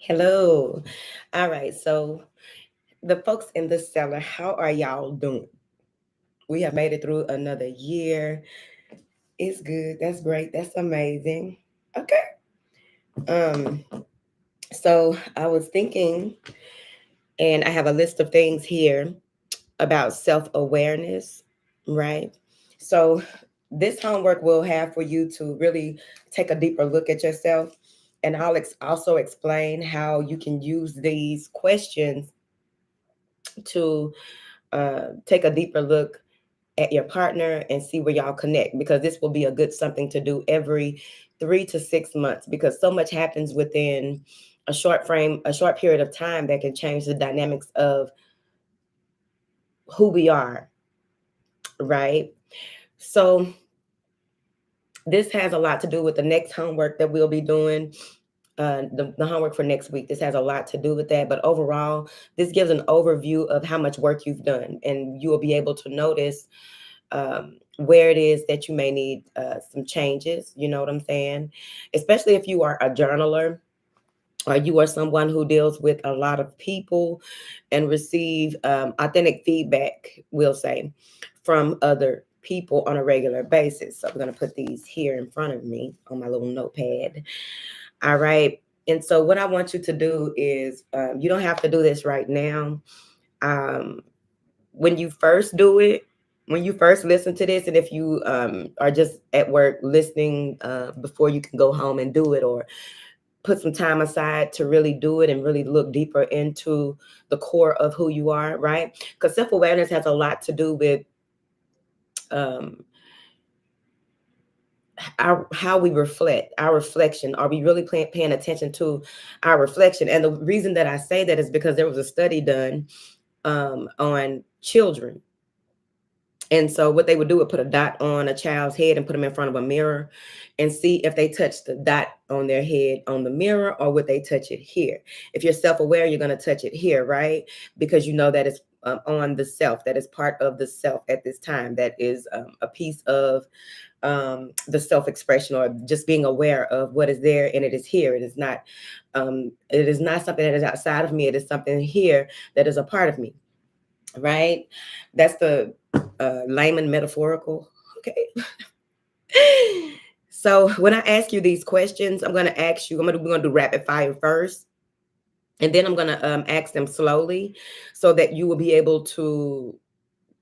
Hello. All right. So, the folks in the cellar, how are y'all doing? We have made it through another year. It's good. That's great. That's amazing. Okay. Um, so I was thinking, and I have a list of things here about self-awareness, right? So this homework will have for you to really take a deeper look at yourself. And I'll also explain how you can use these questions to take a deeper look at your partner and see where y'all connect, because this will be a good something to do every 3 to 6 months, because so much happens within a short period of time that can change the dynamics of who we are, right? So this has a lot to do with the next homework that we'll be doing. The homework for next week. This has a lot to do with that. But overall, this gives an overview of how much work you've done. And you will be able to notice where it is that you may need some changes. You know what I'm saying? Especially if you are a journaler or you are someone who deals with a lot of people and receive authentic feedback, we'll say, from other people on a regular basis. So I'm going to put these here in front of me on my little notepad. All right. And so what I want you to do is you don't have to do this right now. Um, when you first do it, when you first listen to this, and if you are just at work listening before you can go home and do it, or put some time aside to really do it and really look deeper into the core of who you are, right? Because self-awareness has a lot to do with um, how we reflect, our reflection. Are we really paying attention to our reflection? And the reason that I say that is because there was a study done on children. And so what they would do would put a dot on a child's head and put them in front of a mirror and see if they touch the dot on their head on the mirror, or would they touch it here. If you're self-aware, you're going to touch it here, right? Because you know that it's on the self, that is part of the self at this time, that is a piece of the self-expression, or just being aware of what is there, and it is here. It is not something that is outside of me. It is something here that is a part of me, right? That's the layman metaphorical. Okay. So when I ask you these questions, I'm going to ask you, we're going to do rapid fire first. And then I'm going to ask them slowly so that you will be able to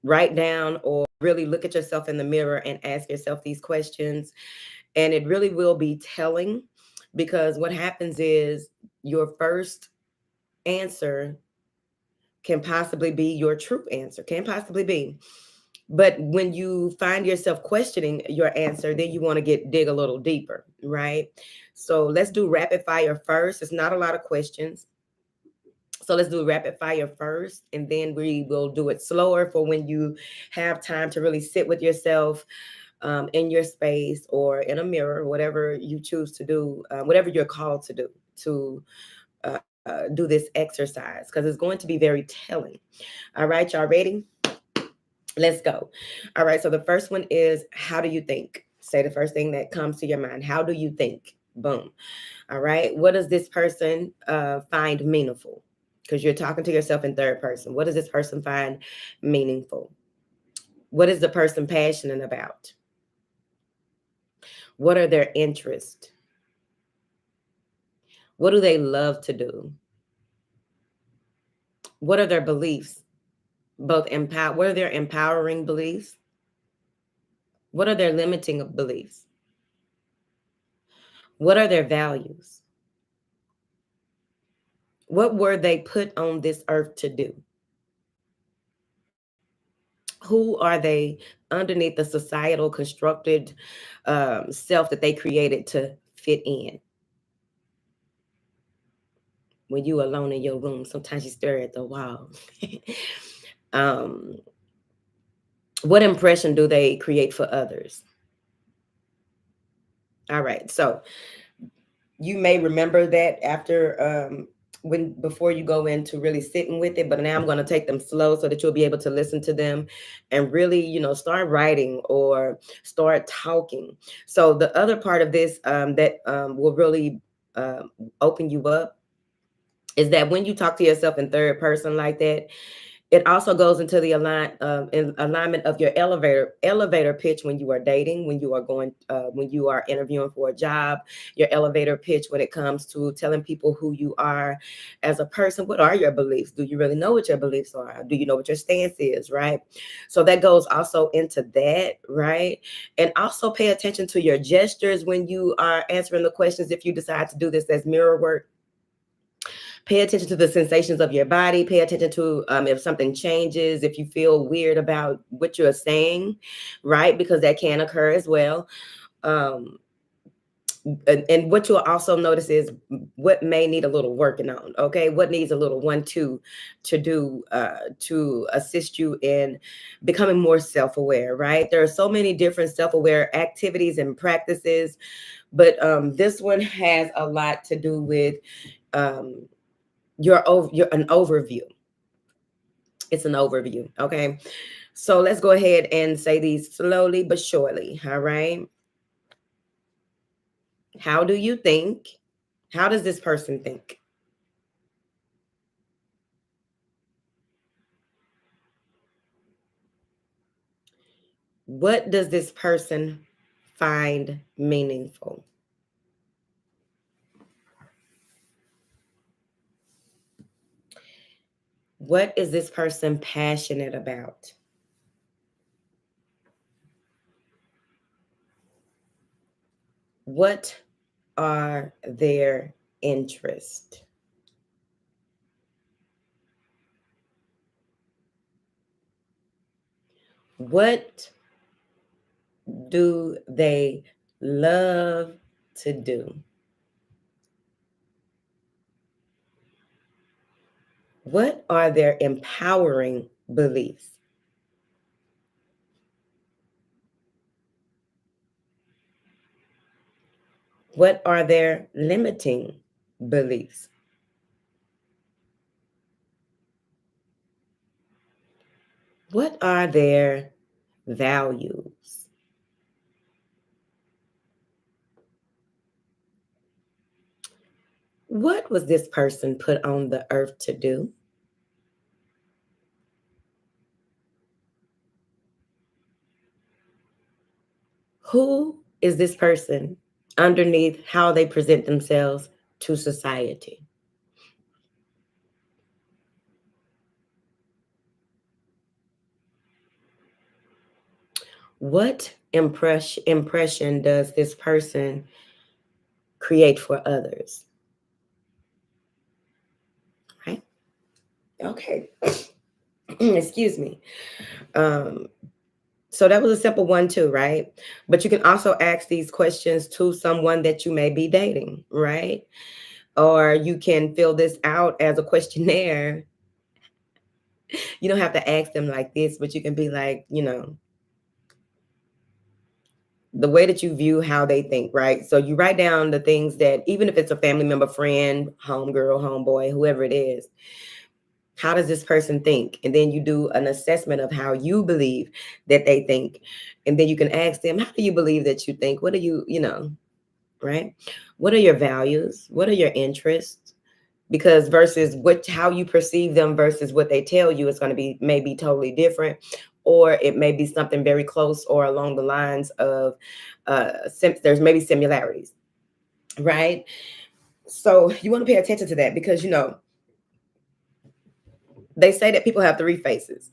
write down or really look at yourself in the mirror and ask yourself these questions. And it really will be telling, because what happens is your first answer can possibly be your true answer, can possibly be. But when you find yourself questioning your answer, then you want to dig a little deeper, right? So let's do rapid fire first. It's not a lot of questions. So let's do rapid fire first, and then we will do it slower for when you have time to really sit with yourself in your space or in a mirror, whatever you choose to do, whatever you're called to do, to do this exercise, because it's going to be very telling. All right, y'all ready? Let's go. All right. So the first one is, how do you think? Say the first thing that comes to your mind. How do you think? Boom. All right. What does this person find meaningful? Because you're talking to yourself in third person. What does this person find meaningful? What is the person passionate about? What are their interests? What do they love to do? What are their beliefs? What are their empowering beliefs? What are their limiting beliefs? What are their values? What were they put on this earth to do? Who are they underneath the societal constructed self that they created to fit in? When you alone in your room, sometimes you stare at the wall. um, what impression do they create for others? All right, so you may remember that after before you go into really sitting with it, but now I'm going to take them slow so that you'll be able to listen to them and really, start writing or start talking. So the other part of this that will really open you up is that when you talk to yourself in third person like that, it also goes into the alignment of your elevator pitch when you are dating, when you are interviewing for a job, your elevator pitch when it comes to telling people who you are as a person. What are your beliefs? Do you really know what your beliefs are? Do you know what your stance is? Right. So that goes also into that, right? And also pay attention to your gestures when you are answering the questions. If you decide to do this as mirror work, pay attention to the sensations of your body. Pay attention to if something changes, if you feel weird about what you're saying, right? Because that can occur as well. Um, and what you'll also notice is what may need a little working on. Okay, what needs a little 1-2 to do to assist you in becoming more self-aware. Right? There are so many different self-aware activities and practices, but this one has a lot to do with um, your an overview. It's an overview. Okay. So let's go ahead and say these slowly but surely. All right. How do you think? How does this person think? What does this person find meaningful? What is this person passionate about? What are their interests? What do they love to do? What are their empowering beliefs? What are their limiting beliefs? What are their values? What was this person put on the earth to do? Who is this person underneath how they present themselves to society? What impression does this person create for others? Right? Okay. Excuse me. Um, so that was a simple one too, right? But you can also ask these questions to someone that you may be dating, right? Or you can fill this out as a questionnaire. You don't have to ask them like this, but you can be like, the way that you view how they think, right? So you write down the things that, even if it's a family member, friend, homegirl, homeboy, whoever it is, how does this person think? And then you do an assessment of how you believe that they think. And then you can ask them, how do you believe that you think? What are right? What are your values? What are your interests? Because versus how you perceive them versus what they tell you is going to be maybe totally different, or it may be something very close or along the lines of there's maybe similarities, right? So you want to pay attention to that because they say that people have three faces.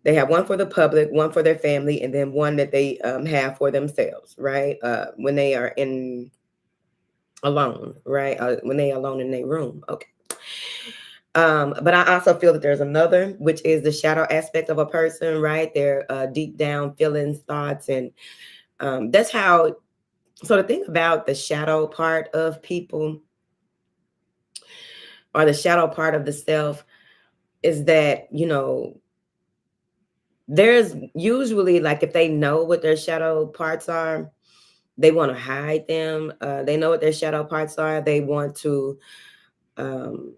They have one for the public, one for their family, and then one that they have for themselves, right? When they are in alone, right? When they are alone in their room. Okay. But I also feel that there's another, which is the shadow aspect of a person, right? Their deep down feelings, thoughts, and that's how. So the thing about the shadow part of people, or the shadow part of the self, is that there's usually, like, if they know what their shadow parts are, they want to hide them. They know what their shadow parts are. They want to um,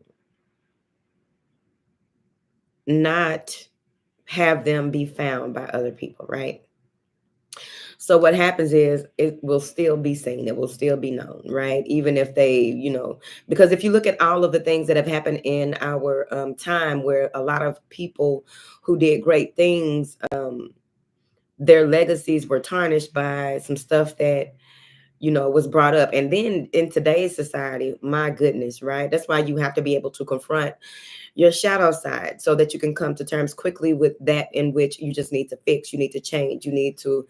not have them be found by other people, right? So what happens is it will still be seen, it will still be known, right? Even if they, because if you look at all of the things that have happened in our time, where a lot of people who did great things, their legacies were tarnished by some stuff that was brought up. And then in today's society, my goodness, right? That's why you have to be able to confront your shadow side so that you can come to terms quickly with that in which you just need to fix, you need to change, you need to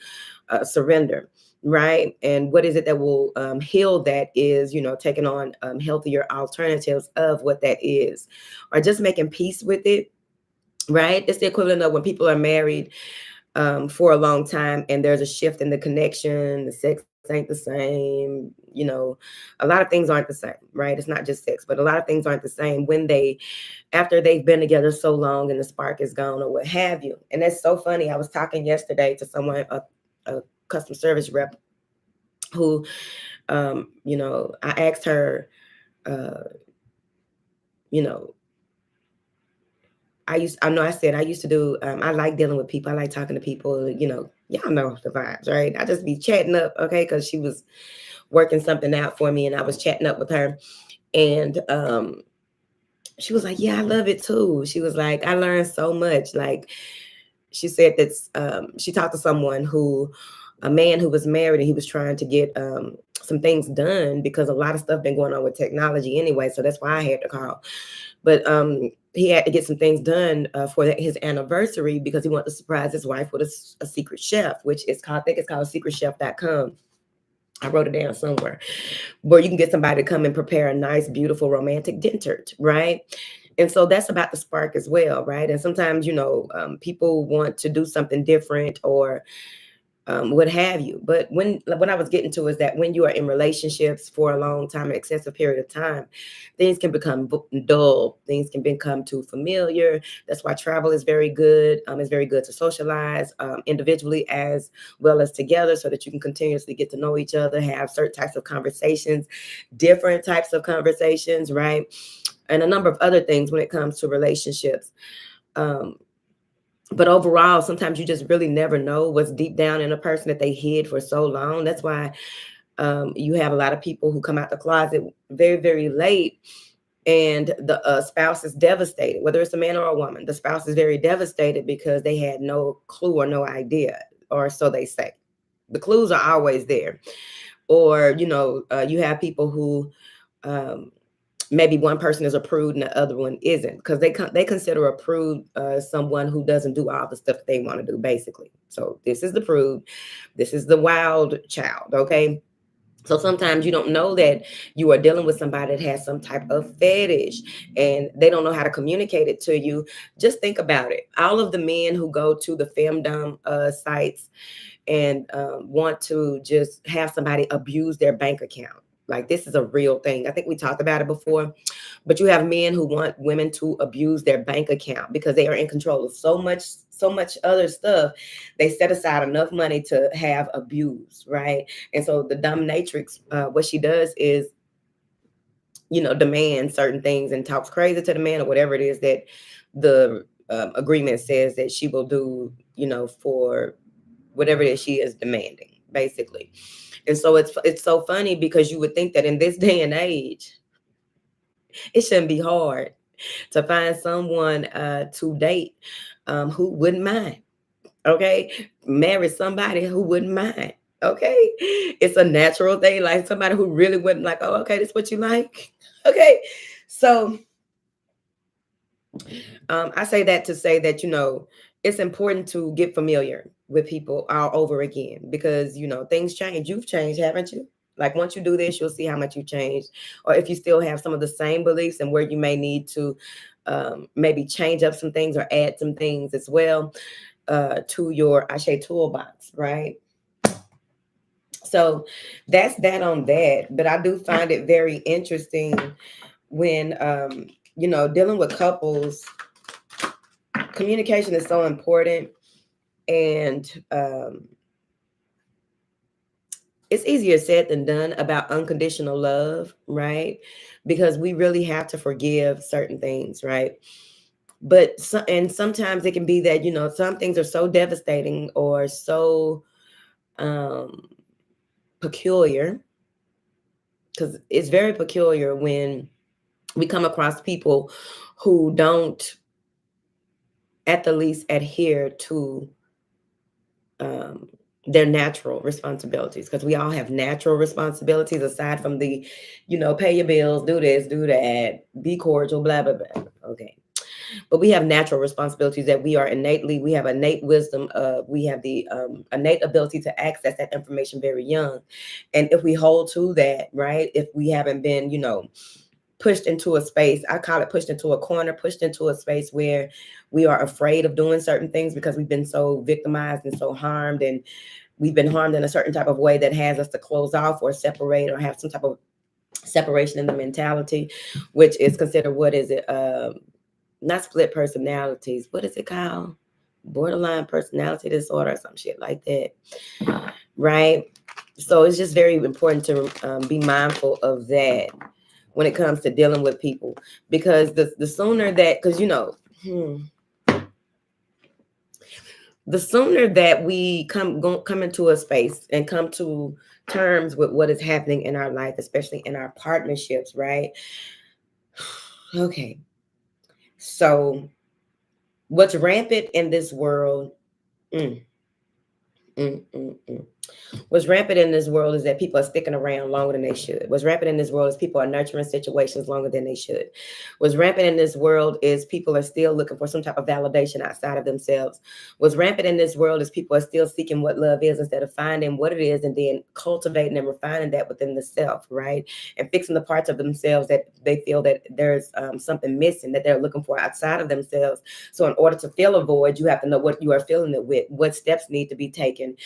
surrender, right? And what is it that will heal that is, taking on healthier alternatives of what that is, or just making peace with it, right? It's the equivalent of when people are married for a long time and there's a shift in the connection, the sex ain't the same, a lot of things aren't the same, right? It's not just sex, but a lot of things aren't the same when after they've been together so long and the spark is gone or what have you. And that's so funny. I was talking yesterday to someone, a customer service rep, who, I asked her, uh, you know, I said I used to do, I like dealing with people. I like talking to people, y'all know the vibes, right? I just be chatting up, okay? Because she was working something out for me and I was chatting up with her. And she was like, yeah, I love it too. She was like, I learned so much. Like, she said that she talked to a man who was married, and he was trying to get some things done because a lot of stuff been going on with technology anyway. So that's why I had to call. But he had to get some things done for his anniversary because he wanted to surprise his wife with a secret chef, which is called, I think it's called secretchef.com. I wrote it down somewhere, where you can get somebody to come and prepare a nice, beautiful, romantic dinner, right? And so that's about the spark as well, right? And sometimes, people want to do something different or what have you. But what I was getting to is that when you are in relationships for a long time, an excessive period of time, things can become dull. Things can become too familiar. That's why travel is very good. It's very good to socialize individually as well as together, so that you can continuously get to know each other, have certain types of conversations, different types of conversations, right? And a number of other things when it comes to relationships. Um, but overall, sometimes you just really never know what's deep down in a person that they hid for so long. That's why you have a lot of people who come out the closet very, very late, and the spouse is devastated, whether it's a man or a woman. The spouse is very devastated because they had no clue or no idea, or so they say. The clues are always there. Or, you have people who um, maybe one person is a prude and the other one isn't, because they consider a prude someone who doesn't do all the stuff that they want to do, basically. So this is the prude, this is the wild child, okay? So sometimes you don't know that you are dealing with somebody that has some type of fetish and they don't know how to communicate it to you. Just think about it. All of the men who go to the femdom sites and want to just have somebody abuse their bank account. Like, this is a real thing. I think we talked about it before, but you have men who want women to abuse their bank account because they are in control of so much other stuff. They set aside enough money to have abuse, right? And so the dominatrix, what she does is, demand certain things and talks crazy to the man or whatever it is that the agreement says that she will do, for whatever it is she is demanding, basically. And so it's so funny because you would think that in this day and age, it shouldn't be hard to find someone to date who wouldn't mind. Okay, marry somebody who wouldn't mind. Okay, it's a natural thing. Like somebody who really wouldn't, like, oh, okay, that's what you like. Okay, so I say that to say that, it's important to get familiar with people all over again because, things change. You've changed, haven't you? Like, once you do this, you'll see how much you changed. Or if you still have some of the same beliefs and where you may need to maybe change up some things or add some things as well to your, I say, toolbox, right? So that's that on that. But I do find it very interesting when, dealing with couples. Communication is so important, and it's easier said than done about unconditional love, right? Because we really have to forgive certain things, right? And sometimes it can be that, some things are so devastating or so um, peculiar, because it's very peculiar when we come across people who don't at the least adhere to um, their natural responsibilities, because we all have natural responsibilities aside from the, pay your bills, do this, do that, be cordial, blah, blah, blah. Okay. But we have natural responsibilities that we have innate wisdom, we have the innate ability to access that information very young. And if we hold to that, right, if we haven't been, pushed into a space, I call it pushed into a corner, pushed into a space where we are afraid of doing certain things because we've been so victimized and so harmed, and we've been harmed in a certain type of way that has us to close off or separate or have some type of separation in the mentality, which is considered, what is it? Not split personalities. What is it called? Borderline personality disorder or some shit like that. Right? So it's just very important to be mindful of that when it comes to dealing with people, because the sooner that, because the sooner that we come into a space and come to terms with what is happening in our life, especially in our partnerships, right? Okay. So what's rampant in this world? Mm, mm, mm, mm. What's rampant in this world is that people are sticking around longer than they should. What's rampant in this world is people are nurturing situations longer than they should. What's rampant in this world is people are still looking for some type of validation outside of themselves. What's rampant in this world is people are still seeking what love is instead of finding what it is and then cultivating and refining that within the self, right? And fixing the parts of themselves that they feel that there's something missing that they're looking for outside of themselves. So in order to fill a void, you have to know what you are filling it with, what steps need to be taken,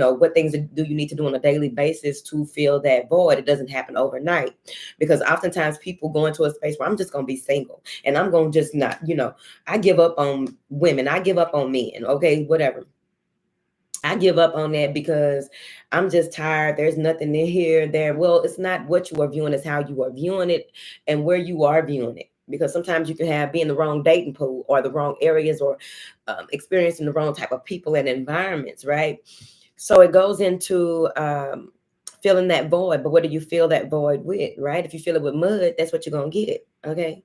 what things do you need to do on a daily basis to fill that void. It doesn't happen overnight, because oftentimes people go into a space where I'm just going to be single and I'm going to just not, I give up on women. I give up on men. Okay, whatever. I give up on that because I'm just tired. There's nothing in here, there. Well, it's not what you are viewing, it's how you are viewing it and where you are viewing it. Because sometimes you can be in the wrong dating pool or the wrong areas, or experiencing the wrong type of people and environments, right? So it goes into filling that void. But what do you fill that void with, right? If you fill it with mud, that's what you're going to get, okay?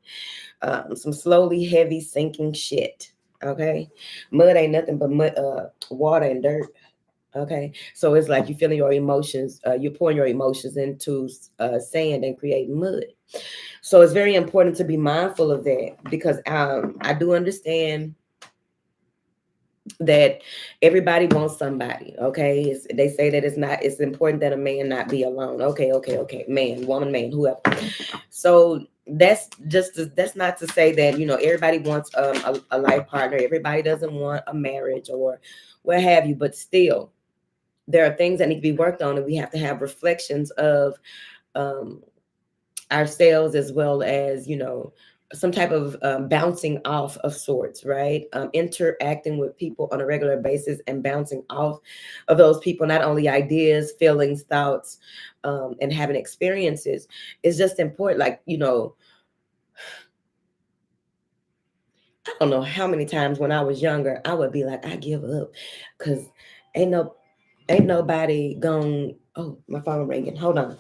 Some slowly heavy sinking shit, okay? Mud ain't nothing but mud, water and dirt. Okay, so it's like you feeling your emotions, you're pouring your emotions into sand and creating mud. So it's very important to be mindful of that, because I do understand that everybody wants somebody. Okay, they say that it's important that a man not be alone. Okay, man, woman, man, whoever. So that's not to say that everybody wants a life partner. Everybody doesn't want a marriage or what have you, but still there are things that need to be worked on, and we have to have reflections of um, ourselves, as well as some type of bouncing off of sorts, right? Interacting with people on a regular basis and bouncing off of those people, not only ideas, feelings, thoughts, and having experiences, is just important. Like, I don't know how many times when I was younger I would be like, I give up, because ain't no ain't nobody going. Oh, my phone ringing, hold on.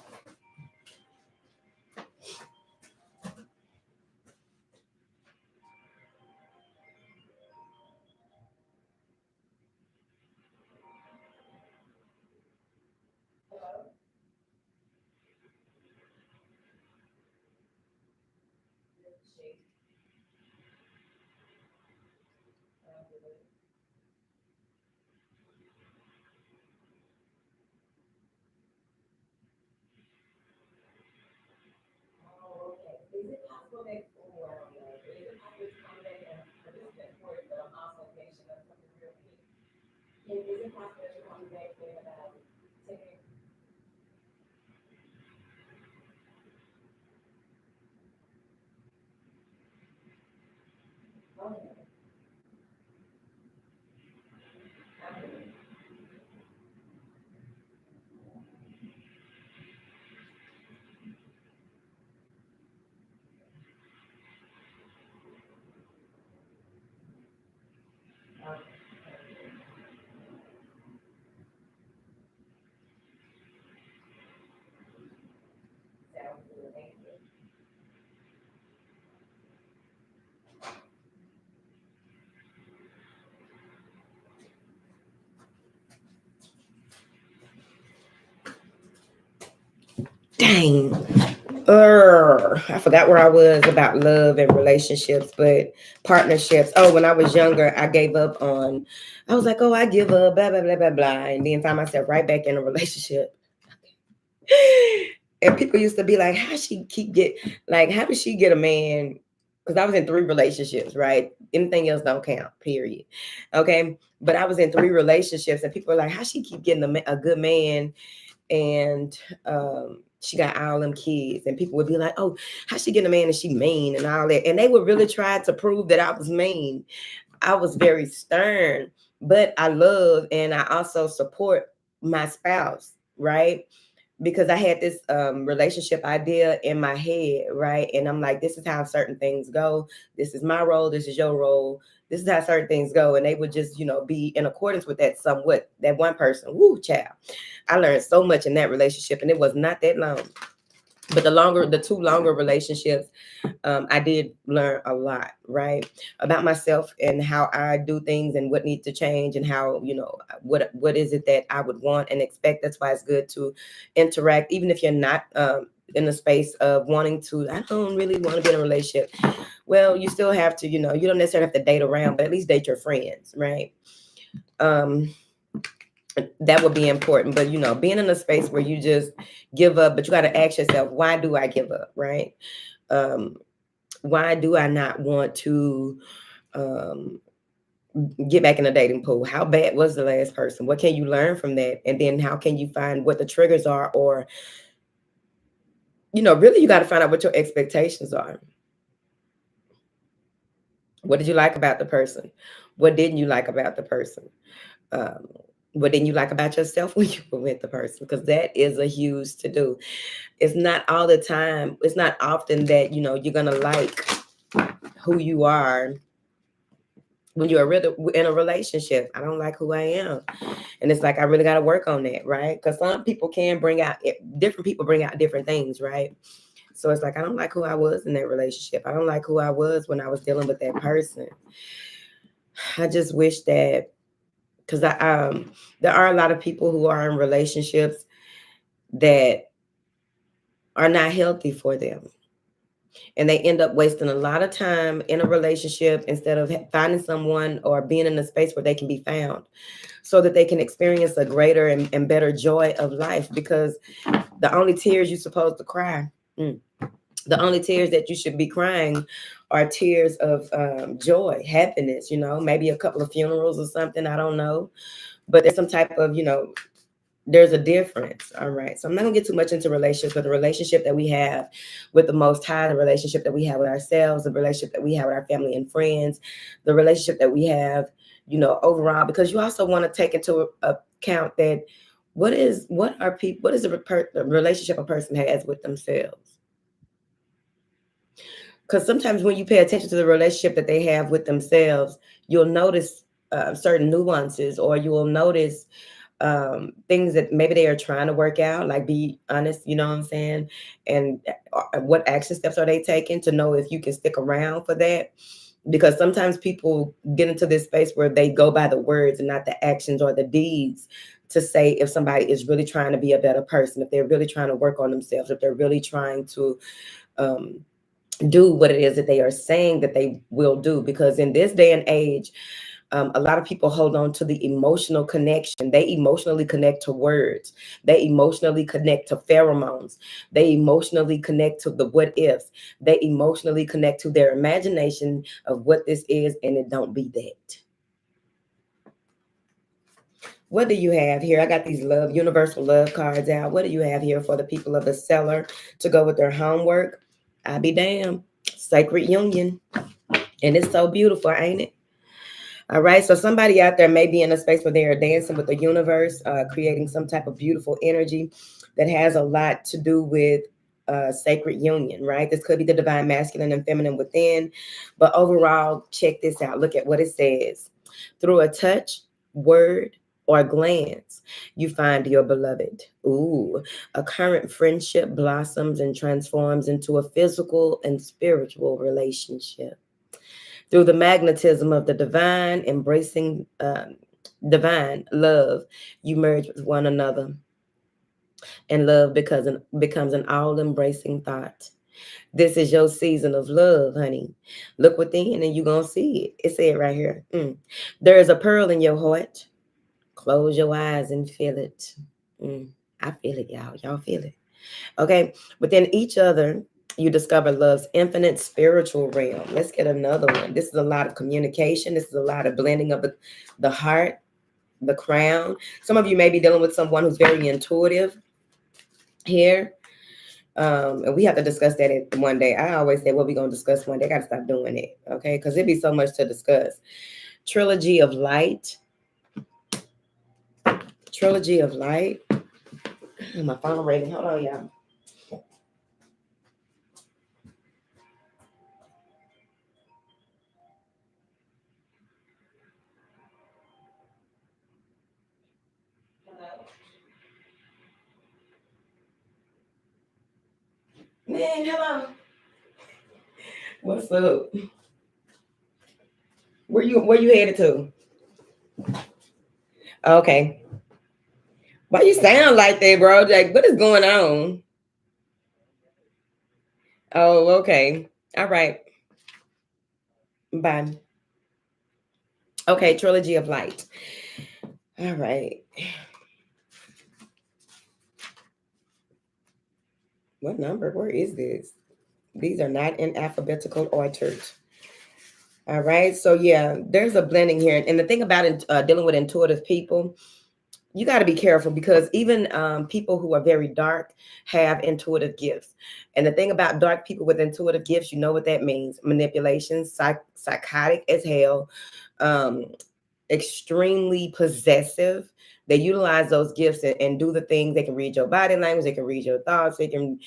Dang. I forgot where I was about love and relationships, but partnerships. Oh, when I was younger, I gave up on. I was like, oh, I give up, blah blah blah blah blah, and then find myself right back in a relationship. And people used to be like, how she keep get like, how did she get a man? Because I was in 3 relationships, right? Anything else don't count, period. Okay, but I was in 3 relationships, and people were like, how she keep getting a good man, and she got all them kids, and people would be like, oh, how she getting a man and she mean and all that, and they would really try to prove that I was mean. I was very stern, but I love and I also support my spouse, right? Because I had this relationship idea in my head, right? And I'm like, this is how certain things go. This is my role. This is your role. This is how certain things go. And they would just, be in accordance with that somewhat. That one person, woo, child. I learned so much in that relationship, and it was not that long. But the 2 longer relationships, I did learn a lot, right, about myself and how I do things and what needs to change and how, what is it that I would want and expect. That's why it's good to interact, even if you're not in the space of wanting to. I don't really want to be in a relationship. Well, you still have to, you don't necessarily have to date around, but at least date your friends, right? Um, that would be important. But being in a space where you just give up, but you got to ask yourself, why do I give up, right? Um, why do I not want to um, get back in the dating pool? How bad was the last person? What can you learn from that? And then how can you find what the triggers are? Or, really you got to find out what your expectations are. What did you like about the person? What didn't you like about the person? Um, what didn't you like about yourself when you were with the person? Because that is a huge to do. It's not all the time. It's not often that, you're going to like who you are when you're really in a relationship. I don't like who I am. And it's like, I really got to work on that, right? Because some people can bring out, different people bring out different things, right? So it's like, I don't like who I was in that relationship. I don't like who I was when I was dealing with that person. I just wish that, because there are a lot of people who are in relationships that are not healthy for them. And they end up wasting a lot of time in a relationship instead of finding someone or being in a space where they can be found, so that they can experience a greater and better joy of life. Because the only tears you're supposed to cry, the only tears that you should be crying are tears of joy, happiness, maybe a couple of funerals or something. I don't know. But there's some type of, there's a difference. All right. So I'm not gonna get too much into relationships, but the relationship that we have with the Most High, the relationship that we have with ourselves, the relationship that we have with our family and friends, the relationship that we have, overall, because you also want to take into account that what is the relationship a person has with themselves. Because sometimes when you pay attention to the relationship that they have with themselves, you'll notice certain nuances, or you will notice things that maybe they are trying to work out, like be honest, you know what I'm saying? And what action steps are they taking to know if you can stick around for that? Because sometimes people get into this space where they go by the words and not the actions or the deeds to say if somebody is really trying to be a better person, if they're really trying to work on themselves, if they're really trying to um, do what it is that they are saying that they will do. Because in this day and age, a lot of people hold on to the emotional connection. They emotionally connect to words. They emotionally connect to pheromones. They emotionally connect to the what ifs. They emotionally connect to their imagination of what this is, and it don't be that. What do you have here? I got these universal love cards out. What do you have here for the people of the Cellar to go with their homework? I be damned. Sacred union. And it's so beautiful, ain't it? All right. So somebody out there may be in a space where they are dancing with the universe, creating some type of beautiful energy that has a lot to do with sacred union, right? This could be the divine masculine and feminine within. But overall, check this out. Look at what it says. Through a touch, word, or glance, you find your beloved. Ooh, a current friendship blossoms and transforms into a physical and spiritual relationship. Through the magnetism of the divine, embracing divine love, you merge with one another. and love becomes an all-embracing thought. This is your season of love, honey. Look within and you're going to see it. It said right here. There is a pearl in your heart. Close your eyes and feel it. Mm. I feel it, y'all. Y'all feel it. Okay. Within each other, you discover love's infinite spiritual realm. Let's get another one. This is a lot of communication. This is a lot of blending of the heart, the crown. Some of you may be dealing with someone who's very intuitive here. And we have to discuss that one day. I always say, what we going to discuss one day? I got to stop doing it. Okay. Because it'd be so much to discuss. Trilogy of light. Trilogy of light. My phone ringing. Hold on, y'all. Man, hello. What's up? Where you headed to? Okay. Why you sound like that, bro? Like, what is going on? Oh, okay. All right. Bye. Okay, Trilogy of Light. All right. What number? Where is this? These are not in alphabetical order. All right. So yeah, there's a blending here. And the thing about it, dealing with intuitive people, you got to be careful because even people who are very dark have intuitive gifts. And the thing about dark people with intuitive gifts, you know what that means: manipulation, psychotic as hell, um, extremely possessive. They utilize those gifts and do the things. They can read your body language. They can read your thoughts. They can,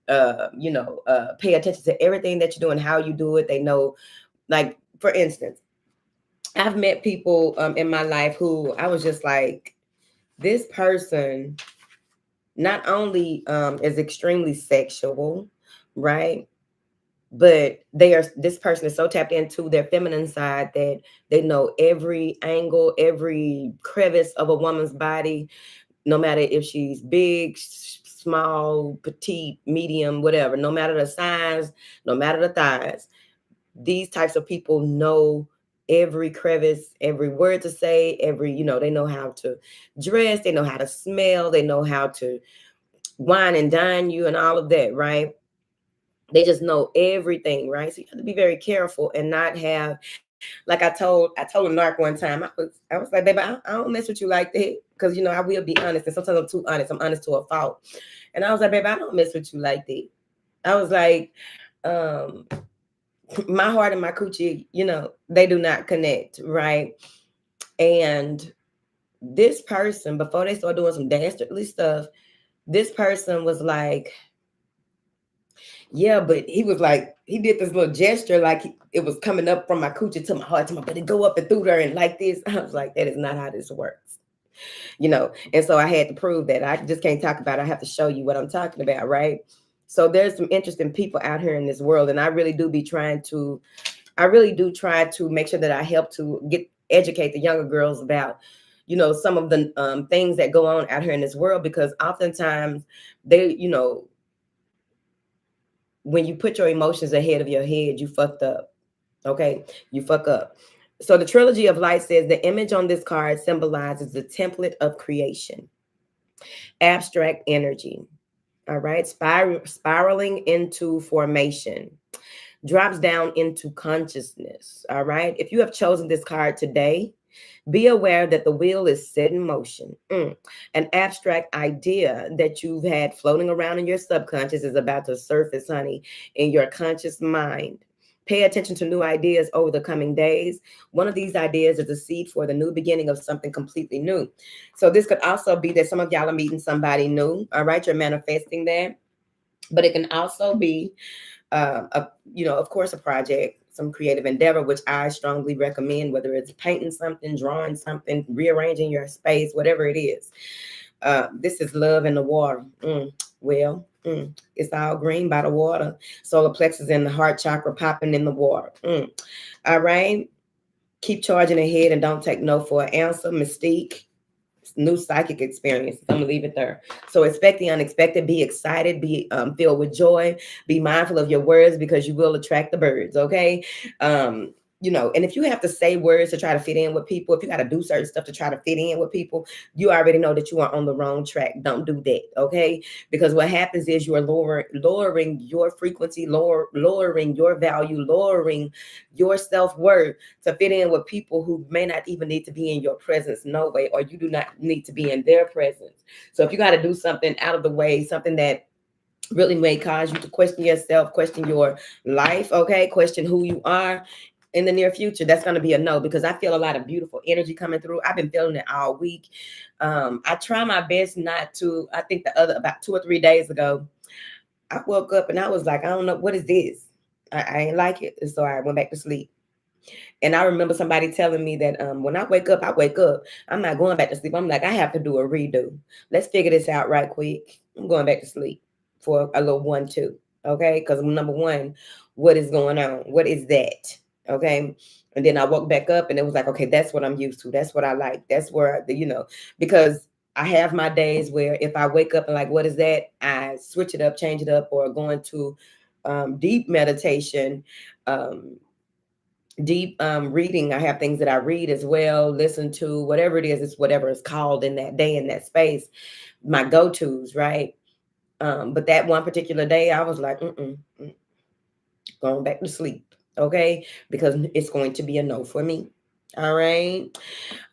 pay attention to everything that you do and how you do it. They know, like, for instance, I've met people in my life who I was just like, this person not only is extremely sexual, right? But this person is so tapped into their feminine side that they know every angle, every crevice of a woman's body, no matter if she's big, small, petite, medium, whatever, no matter the size, no matter the thighs. These types of people know every crevice, every word to say, they know how to dress, they know how to smell, they know how to wine and dine you and all of that, right? They just know everything, right? So you have to be very careful and not have, like I told a narc one time, I was like, baby, I don't mess with you like that. Because I will be honest, and sometimes I'm too honest. I'm honest to a fault. And I was like, baby, I don't mess with you like that. I was like, my heart and my coochie, they do not connect, right? And this person, before they started doing some dastardly stuff, this person was like, yeah, but he was like, he did this little gesture like it was coming up from my coochie to my heart, but it go up and through there and like this. I was like, that is not how this works, And so I had to prove that. I just can't talk about it. I have to show you what I'm talking about, right? So there's some interesting people out here in this world, and I really do try to make sure that I help to educate the younger girls about, some of the things that go on out here in this world, because oftentimes they, when you put your emotions ahead of your head, you fucked up. Okay. You fuck up. So the Trilogy of Light says the image on this card symbolizes the template of creation, abstract energy. All right. Spiraling into formation, drops down into consciousness. All right. If you have chosen this card today, be aware that the wheel is set in motion. An abstract idea that you've had floating around in your subconscious is about to surface, honey, in your conscious mind. Pay attention to new ideas over the coming days. One of these ideas is a seed for the new beginning of something completely new. So this could also be that some of y'all are meeting somebody new. All right, you're manifesting that. But it can also be of course, a project, some creative endeavor, which I strongly recommend, whether it's painting something, drawing something, rearranging your space, whatever it is. This is love in the water. It's all green by the water. Solar plexus and the heart chakra popping in the water. All right. Keep charging ahead and don't take no for an answer. Mystique. new psychic experiences. I'm gonna leave it there. So expect the unexpected. Be excited. Be filled with joy. Be mindful of your words because you will attract the birds. Okay. And if you have to say words to try to fit in with people, if you got to do certain stuff to try to fit in with people, you already know that you are on the wrong track. Don't do that. Okay. Because what happens is you are lowering your frequency, lowering your value, lowering your self-worth to fit in with people who may not even need to be in your presence, no way, or you do not need to be in their presence. So if you got to do something out of the way, something that really may cause you to question yourself, question your life, okay, question who you are in the near future, that's going to be a no, because I feel a lot of beautiful energy coming through. I've been feeling it all week. I try my best not to. I think about 2 or 3 days ago, I woke up and I was like, I don't know, what is this? I ain't like it. And so I went back to sleep. And I remember somebody telling me that when I wake up, I wake up. I'm not going back to sleep. I'm like, I have to do a redo. Let's figure this out right quick. I'm going back to sleep for a little 1-2. Okay. Because number one, what is going on? What is that? Okay. And then I woke back up and it was like, okay, that's what I'm used to. That's what I like. That's where, because I have my days where if I wake up and like, what is that? I switch it up, change it up, or go into deep meditation, deep reading. I have things that I read as well, listen to, whatever it is, it's whatever it's called in that day, in that space, my go-tos, right? But that one particular day, I was like, going back to sleep, okay? Because it's going to be a no for me. All right.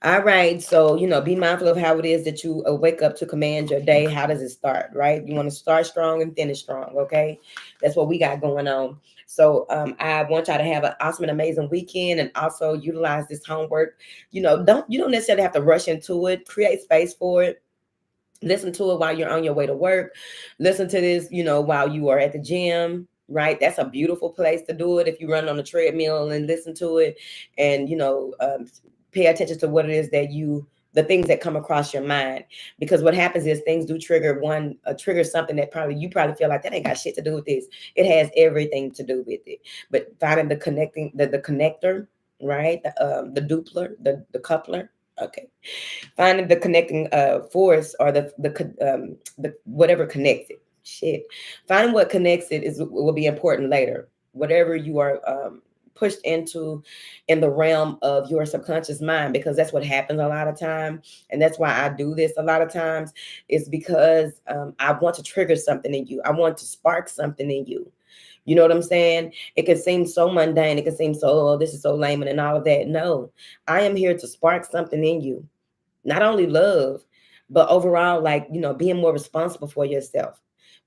All right. So, be mindful of how it is that you wake up to command your day. How does it start, right? You want to start strong and finish strong, okay? That's what we got going on. So I want y'all to have an awesome and amazing weekend, and also utilize this homework. You don't necessarily have to rush into it. Create space for it. Listen to it while you're on your way to work. Listen to this, while you are at the gym, right? That's a beautiful place to do it. If you run on a treadmill and listen to it, and pay attention to what it is the things that come across your mind, because what happens is things do trigger something that you probably feel like that ain't got shit to do with this. It has everything to do with it. But finding the connector, right? The dupler, the coupler. Okay, finding the connecting force, or the whatever connects it. Shit, finding what connects it will be important later. Whatever you are pushed into in the realm of your subconscious mind, because that's what happens a lot of time, and that's why I do this a lot of times. Is because I want to trigger something in you. I want to spark something in you. You know what I'm saying? It can seem so mundane. It can seem so, oh, this is so lame and all of that. No, I am here to spark something in you. Not only love, but overall, like, being more responsible for yourself,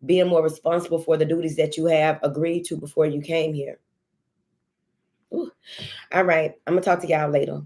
being more responsible for the duties that you have agreed to before you came here. Ooh. All right. I'm going to talk to y'all later.